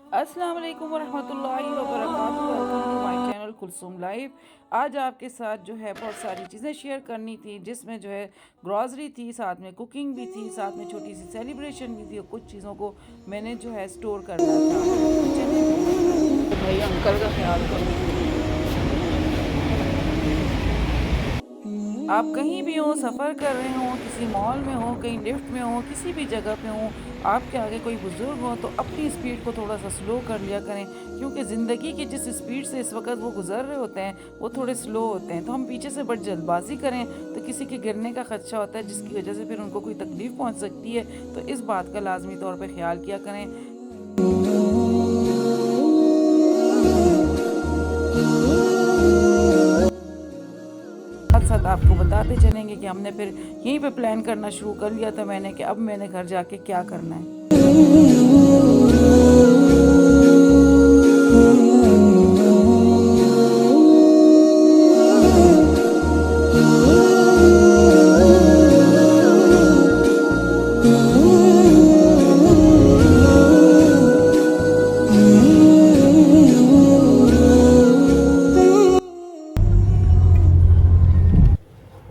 अस्सलाम वालेकुम वरहमतुल्लाहि वबरकातुहू। Welcome to my channel Kulsum live. आज आपके साथ जो है बहुत सारी चीज़ें शेयर करनी थी, जिसमें जो है ग्रॉसरी थी, साथ में कुकिंग भी थी, साथ में छोटी सी सेलिब्रेशन भी थी और कुछ चीज़ों को मैंने जो है स्टोर करना था। तो चलिए भाई अंकल का ख्याल करो। आप कहीं भी हो, सफ़र कर रहे हो, किसी मॉल में हो, कहीं लिफ्ट में हो, किसी भी जगह पे हो, आपके आगे कोई बुज़ुर्ग हो तो अपनी स्पीड को थोड़ा सा स्लो कर लिया करें, क्योंकि ज़िंदगी की जिस स्पीड से इस वक्त वो गुजर रहे होते हैं वो थोड़े स्लो होते हैं। तो हम पीछे से बड़ी जल्दबाजी करें तो किसी के गिरने का खदशा होता है, जिसकी वजह से फिर उनको कोई तकलीफ़ पहुँच सकती है। तो इस बात का लाजमी तौर पर ख्याल किया करें। साथ साथ आपको बताते चलेंगे कि हमने फिर यहीं पे प्लान करना शुरू कर लिया था मैंने, कि अब मैंने घर जाके क्या करना है।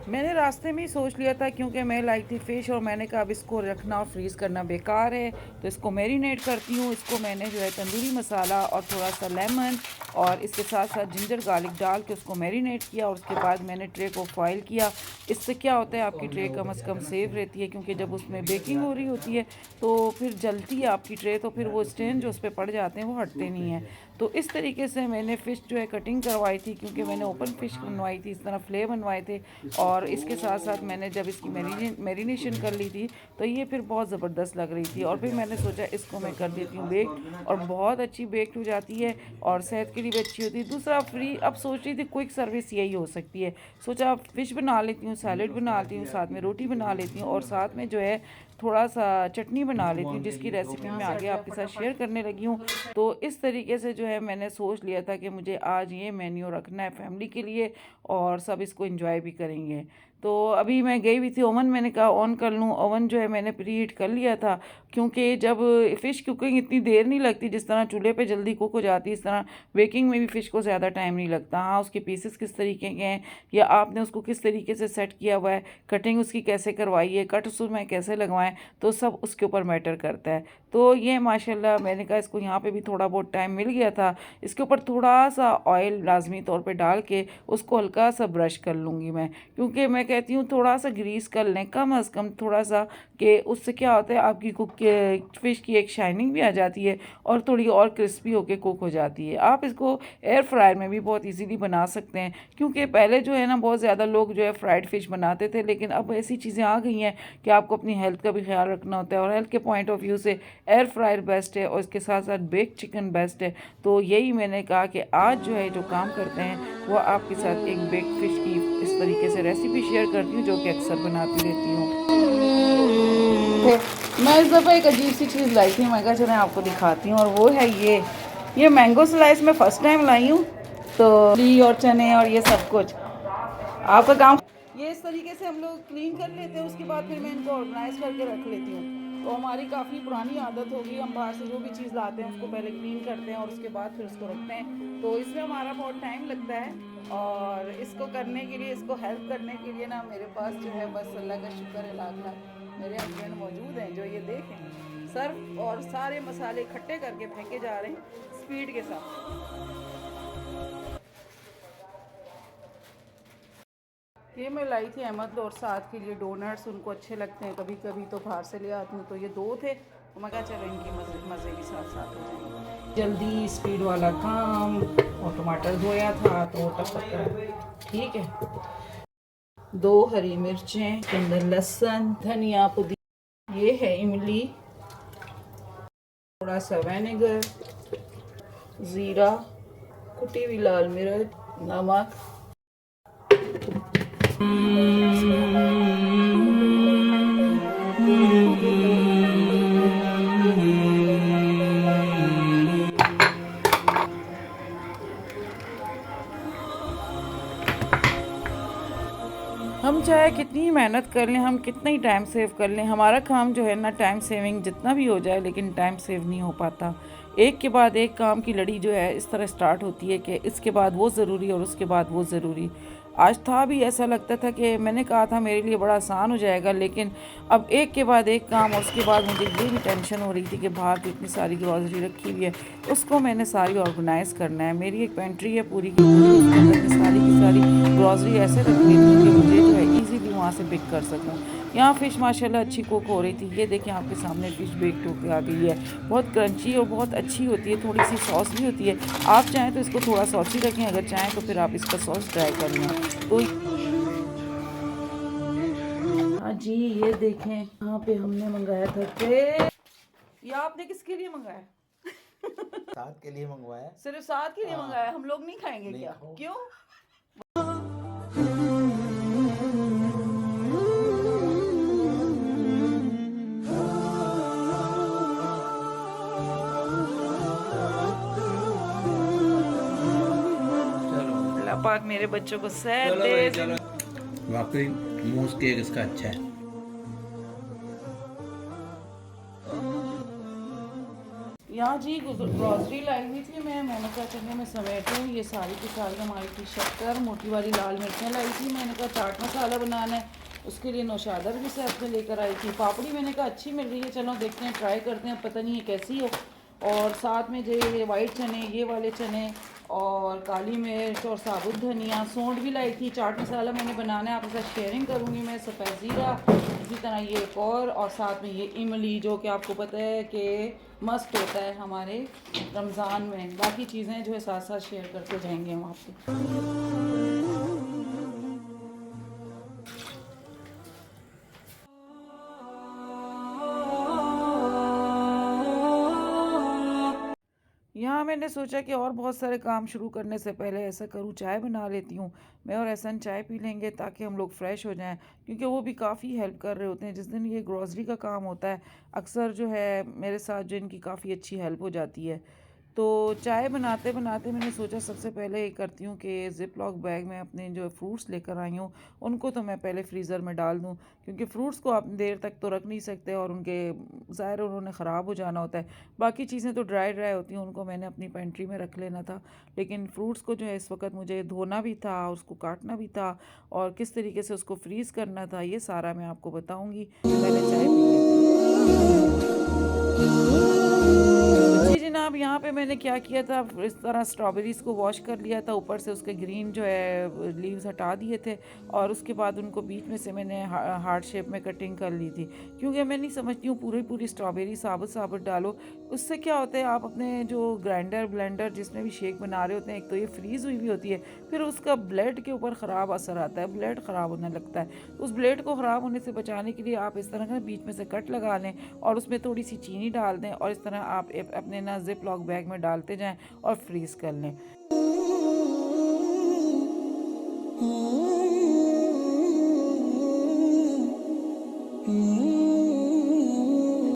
मैंने रास्ते में ही सोच लिया था, क्योंकि मैं लाई थी फ़िश और मैंने कहा अब इसको रखना और फ्रीज़ करना बेकार है, तो इसको मैरिनेट करती हूँ। इसको मैंने जो है तंदूरी मसाला और थोड़ा सा लेमन और इसके साथ साथ जिंजर गार्लिक डाल के उसको मैरिनेट किया, और उसके बाद मैंने ट्रे को फॉइल किया। इससे क्या होता है, आपकी ट्रे कम से कम सेफ रहती है, क्योंकि जब उसमें बेकिंग हो रही होती है तो फिर जलती है आपकी ट्रे, तो फिर वो स्टेन जो उस पर पड़ जाते हैं वो हटते नहीं हैं। तो इस तरीके से मैंने फ़िश जो है कटिंग करवाई थी, क्योंकि मैंने ओपन फ़िश बनवाई थी, इस तरह फ्ले बनवाए थे। और इसके साथ साथ मैंने जब इसकी मैरिनेशन कर ली थी तो ये फिर बहुत ज़बरदस्त लग रही थी, और फिर मैंने सोचा इसको मैं कर देती हूँ बेक, और बहुत अच्छी बेक्ड हो जाती है और सेहत के लिए भी अच्छी होती है। दूसरा फ्री, अब सोच रही थी क्विक सर्विस यही हो सकती है, सोचा फ़िश बना लेती हूँ, सैलेड बना लेती हूँ, साथ में रोटी बना लेती हूँ और साथ में जो है थोड़ा सा चटनी बना लेती हूँ, जिसकी रेसिपी मैं आगे आपके साथ शेयर करने लगी हूँ। तो इस तरीके से जो है मैंने सोच लिया था कि मुझे आज ये मेन्यू रखना है फैमिली के लिए, और सब इसको एंजॉय भी करेंगे। तो अभी मैं गई हुई थी ओवन, मैंने कहा ऑन कर लूँ। ओवन जो है मैंने प्री हीट कर लिया था, क्योंकि जब फ़िश कुकिंग इतनी देर नहीं लगती, जिस तरह चूल्हे पे जल्दी कुक हो जाती है, इस तरह बेकिंग में भी फ़िश को ज़्यादा टाइम नहीं लगता। हाँ, उसके पीसेस किस तरीके के हैं, या आपने उसको किस तरीके से सेट किया हुआ है, कटिंग उसकी कैसे करवाई है, कट उसमें कैसे लगवाएं, तो सब उसके ऊपर मैटर करता है। तो ये माशाल्लाह मैंने कहा इसको यहाँ पे भी थोड़ा बहुत टाइम मिल गया था। इसके ऊपर थोड़ा सा ऑयल लाजमी तौर पे डाल के उसको हल्का सा ब्रश कर लूँगी मैं, क्योंकि मैं कहती हूँ थोड़ा सा ग्रीस कर लें कम अज़ कम थोड़ा सा, कि उससे क्या होता है आपकी फ़िश की एक शाइनिंग भी आ जाती है और थोड़ी और क्रिस्पी होके कुक हो जाती है। आप इसको एयर फ्रायर में भी बहुत इजीली बना सकते हैं, क्योंकि पहले जो है ना बहुत ज़्यादा लोग जो है फ्राइड फ़िश बनाते थे, लेकिन अब ऐसी चीज़ें आ गई हैं कि आपको अपनी हेल्थ का भी ख्याल रखना होता है, और हेल्थ के पॉइंट ऑफ व्यू से एयर फ्रायर बेस्ट है और इसके साथ साथ बेक चिकन बेस्ट है। तो यही मैंने कहा कि आज जो है जो काम करते हैं वो आपके साथ एक बेक फ़िश की इस तरीके से रेसिपी शेयर करती हूँ, जो कि अक्सर बनाती रहती हूँ। मैं इस दफ़ा एक अजीब सी चीज़ लाई थी, मैं कहा चलें आपको दिखाती हूँ, और वो है ये मैंगो स्लाइस मैं फ़र्स्ट टाइम लाई हूँ। तो ली और चने और ये सब कुछ आपका काम, ये इस तरीके से हम लोग क्लीन कर लेते हैं, उसके बाद फिर मैं इनको ऑर्गेनाइज करके रख लेती हूँ। तो हमारी काफ़ी पुरानी आदत होगी, हम बाहर से जो भी चीज़ लाते हैं उसको पहले क्लीन करते हैं और उसके बाद फिर उसको रखते हैं, तो इसमें हमारा बहुत टाइम लगता है। और इसको करने के लिए, इसको हेल्प करने के लिए ना मेरे पास जो है बस अल्लाह का शुक्र है लाख लाख, मेरे हस्बैंड मौजूद हैं, जो ये देखें सर्फ और सारे मसाले इकट्ठे करके फेंके जा रहे हैं स्पीड के साथ। ये मैं लाई थी अहमद और साथ के लिए डोनट्स, उनको अच्छे लगते हैं, कभी कभी तो बाहर से ले आती हूँ, तो ये दो थे, तो मैं कहा चलो इनकी मज़े मज़े भी साथ साथ हो जाएंगे। जल्दी स्पीड वाला काम, और टमाटर धोया था तो टपक कर ठीक है। दो हरी मिर्चें के अंदर लहसुन धनिया पुदीना, ये है इमली, थोड़ा सा विनेगर, ज़ीरा, कुटी हुई लाल मिर्च, नमक। हम चाहे कितनी मेहनत कर लें, हम कितना ही टाइम सेव कर लें, हमारा काम जो है ना टाइम सेविंग जितना भी हो जाए, लेकिन टाइम सेव नहीं हो पाता। एक के बाद एक काम की लड़ी जो है इस तरह स्टार्ट होती है कि इसके बाद वो ज़रूरी और उसके बाद वो ज़रूरी। आज था भी ऐसा लगता था कि मैंने कहा था मेरे लिए बड़ा आसान हो जाएगा, लेकिन अब एक के बाद एक काम और उसके बाद मुझे ये भी टेंशन हो रही थी कि बाहर की इतनी सारी ग्रॉसरी रखी हुई है, उसको मैंने सारी ऑर्गेनाइज़ करना है। मेरी एक पेंट्री है पूरी की पूरी, उसके अंदर मैं सारी की सारी ग्रॉसरी ऐसे रख लेती हूँ कि मुझे जो है ईजीली वहाँ से पिक कर सकूँ। यहाँ फ़िश माशाल्लाह अच्छी कुक हो रही थी। ये देखें आपके सामने फ़िश बेक्ड होकर आ गई है। बहुत क्रंची और बहुत अच्छी होती है, थोड़ी सी सॉस भी होती है। आप चाहें तो इसको थोड़ा सॉसी रखें, अगर चाहें तो फिर आप इसका सॉस ट्राई कर लें। तो हाँ जी, ये देखें यहाँ पे हमने मंगाया था कि ये आपने किसके लिए मंगाया? साथ के लिए मंगवाया। सिर्फ साथ के लिए मंगाया, हम लोग नहीं खाएंगे नहीं क्या? खाओ। क्यों? चलो अल्लाह पाक मेरे बच्चों को सेहत चलो दे। भाई चलो। वाकई मूस केक इसका अच्छा है। यहाँ जी ग्रॉसरी लाई हुई थी मैंने कहा चलिए मैं समेटूँ। ये सारी की सारी हमारी थी शक्कर, मोटी वाली लाल मिर्चें लाई थी। मैंने कहा चाट मसाला बनाना है, उसके लिए नौशादर भी साथ में लेकर आई थी। पापड़ी मैंने कहा अच्छी मिल रही है, चलो देखते हैं ट्राई करते हैं, पता नहीं है कैसी हो। और साथ में जो ये वाइट चने, ये वाले चने और काली मिर्च और साबुत धनिया, सौंठ भी लाई थी। चाट मसाला मैंने बनाना है, आपके साथ शेयरिंग करूँगी मैं। सफ़ेद ज़ीरा, इसी तरह ये एक और साथ में ये इमली, जो कि आपको पता है कि मस्त होता है हमारे रमज़ान में। बाकी चीज़ें जो है साथ साथ शेयर करते जाएंगे हम आपसे। यहाँ मैंने सोचा कि और बहुत सारे काम शुरू करने से पहले ऐसा करूँ, चाय बना लेती हूँ। मैं और एहसन चाय पी लेंगे ताकि हम लोग फ्रेश हो जाएं, क्योंकि वो भी काफ़ी हेल्प कर रहे होते हैं। जिस दिन ये ग्रॉसरी का काम होता है अक्सर जो है मेरे साथ जो इनकी काफ़ी अच्छी हेल्प हो जाती है। तो चाय बनाते बनाते मैंने सोचा सबसे पहले ये करती हूँ कि ज़िप लॉक बैग में अपने जो फ्रूट्स लेकर आई हूँ उनको तो मैं पहले फ्रीज़र में डाल दूँ, क्योंकि फ्रूट्स को आप देर तक तो रख नहीं सकते और उनके ज़ाहिर उन्होंने ख़राब हो जाना होता है। बाकी चीज़ें तो ड्राई ड्राई होती हैं, उनको मैंने अपनी पेंट्री में रख लेना था। लेकिन फ्रूट्स को जो है इस वक्त मुझे धोना भी था, उसको काटना भी था और किस तरीके से उसको फ्रीज़ करना था, ये सारा मैं आपको बताऊँगी। पहले चाय पी लेते हैं। जी जनाब, यहाँ पे मैंने क्या किया था, इस तरह स्ट्रॉबेरीज़ को वॉश कर लिया था, ऊपर से उसके ग्रीन जो है लीव्स हटा दिए थे और उसके बाद उनको बीच में से मैंने हार्ट शेप में कटिंग कर ली थी। क्योंकि मैं नहीं समझती हूँ पूरी पूरी स्ट्रॉबेरी साबुत साबुत डालो, उससे क्या होता है आप अपने जो ग्राइंडर ब्लेंडर जिसमें भी शेक बना रहे होते हैं, एक तो ये फ्रीज़ हुई भी होती है, फिर उसका ब्लेड के ऊपर ख़राब असर आता है, ब्लेड ख़राब होने लगता है। तो उस ब्लेड को ख़राब होने से बचाने के लिए आप इस तरह का बीच में से कट लगा लें और उसमें थोड़ी सी चीनी डाल दें और इस तरह आप अपने ना जिप लॉक बैग में डालते जाएं और फ्रीज़ कर लें।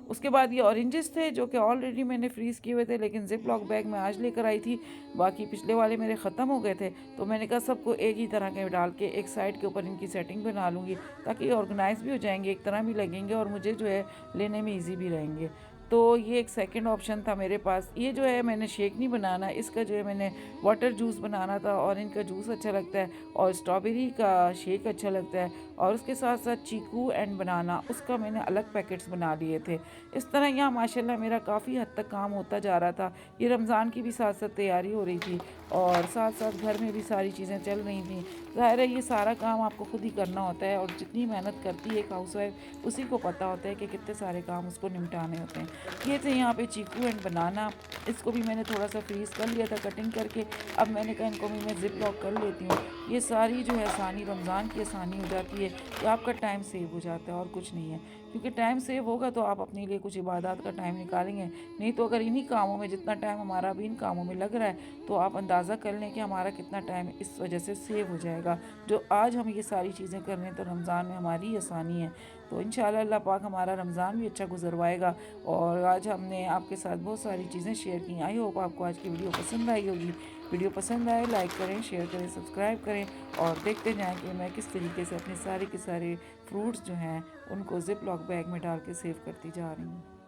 उसके बाद ये ऑरेंजेस थे जो कि ऑलरेडी मैंने फ्रीज़ किए हुए थे, लेकिन जिप लॉक बैग में आज लेकर आई थी। बाकी पिछले वाले मेरे ख़त्म हो गए थे, तो मैंने कहा सबको एक ही तरह के डाल के एक साइड के ऊपर इनकी सेटिंग बना लूँगी ताकि ऑर्गेनाइज भी हो जाएंगे, एक तरह भी लगेंगे और मुझे जो है लेने में ईजी भी रहेंगे। तो ये एक सेकंड ऑप्शन था मेरे पास। ये जो है मैंने शेक नहीं बनाना, इसका जो है मैंने वाटर जूस बनाना था। ऑरेंज का जूस अच्छा लगता है और स्ट्रॉबेरी का शेक अच्छा लगता है और उसके साथ साथ चीकू एंड बनाना, उसका मैंने अलग पैकेट्स बना लिए थे। इस तरह यहाँ माशाल्लाह मेरा काफ़ी हद तक काम होता जा रहा था। ये रमज़ान की भी साथ साथ तैयारी हो रही थी और साथ साथ घर में भी सारी चीज़ें चल रही थी। ज़ाहिर है ये सारा काम आपको खुद ही करना होता है और जितनी मेहनत करती है एक हाउसवाइफ उसी को पता होता है कि कितने सारे काम उसको निपटाने होते हैं। ये थे यहाँ पे चीकू एंड बनाना, इसको भी मैंने थोड़ा सा फ्रीज़ कर लिया था कटिंग करके। अब मैंने कहा इनको भी मैं ज़िप लॉक कर लेती हूँ। ये सारी जो है आसानी रमज़ान की आसानी हो जाती है कि आपका टाइम सेव हो जाता है और कुछ नहीं है, क्योंकि टाइम सेव होगा तो आप अपने लिए कुछ इबादत का टाइम निकालेंगे। नहीं तो अगर इन्हीं कामों में जितना टाइम हमारा अभी इन कामों में लग रहा है तो आप अंदाज़ा कर लें कि हमारा कितना टाइम इस वजह से सेव हो जाएगा। जो आज हम ये सारी चीज़ें कर रहे हैं तो रमज़ान में हमारी आसानी है। तो इंशाल्लाह अल्लाह पाक हमारा रमज़ान भी अच्छा गुजरवाएगा। और आज हमने आपके साथ बहुत सारी चीज़ें शेयर की। आई होप आपको आज की वीडियो पसंद आई होगी। वीडियो पसंद आए लाइक करें, शेयर करें, सब्सक्राइब करें और देखते जाएं कि मैं किस तरीके से अपने सारे के सारे फ्रूट्स जो हैं उनको ज़िप लॉक बैग में डाल के सेव करती जा रही हूँ।